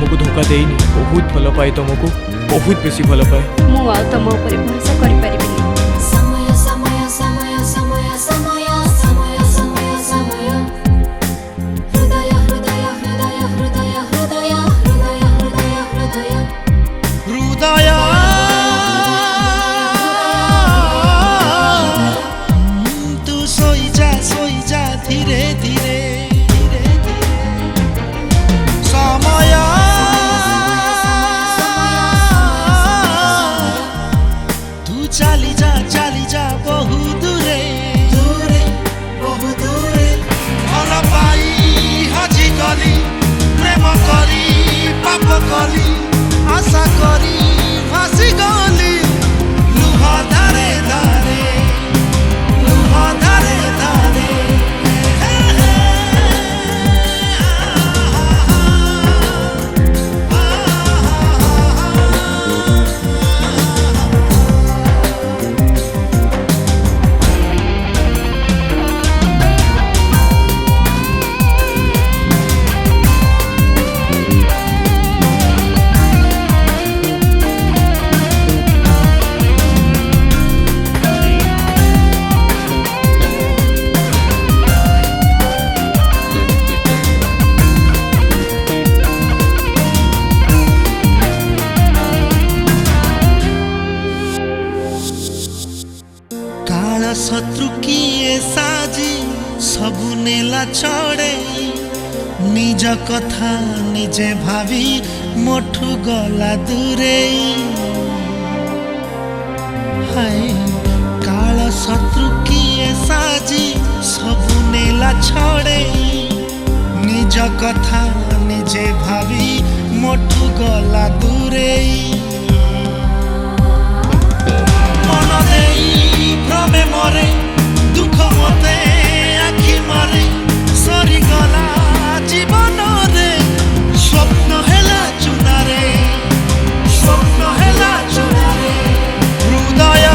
तुमको धोखा देनी बहुत भल पाए तुमको बहुत बेसी भल पाए मु आ तुम ऊपर भरोसा कर परिबिनी समय समय समय समय समय समय समय समय हृदय हृदय हृदय हृदय हृदय हृदय हृदय हृदय तू सोई जा धीरे धीरे समय तू चली जा बहु दूरे दूरे बहु दूरे भल पाई हजी गली प्रेम करी पाप कली आशा करी फांसी गली लुह धारे धारे लुह धारे धारे शत्रु किए साजी सबु नेला छड़े निज कथा निजे भावी मोठु गला दूरे हाय काल शत्रु किए साजी सबु नेला छड़े निज कथा निजे भावी मोठु गला दूरे मन देई भ्रमे मरे दुख मते आखि मारे सरी गला जीवन रे स्वप्न हेला चुनारे स्वप्न हेला चुनारे हृदय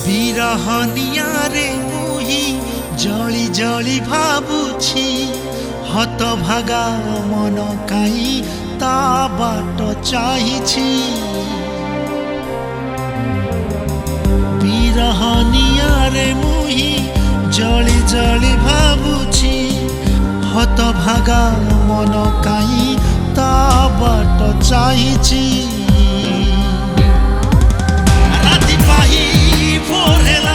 बिरहनिया रे मुही जली जली भाबुछि हत भागा मन काई ता बाट चाहिछि बिरहनिया रे मुही जली जली भाबुछि हत भागा मन काई ता बाट चाहिछि राति पाही भोर हेला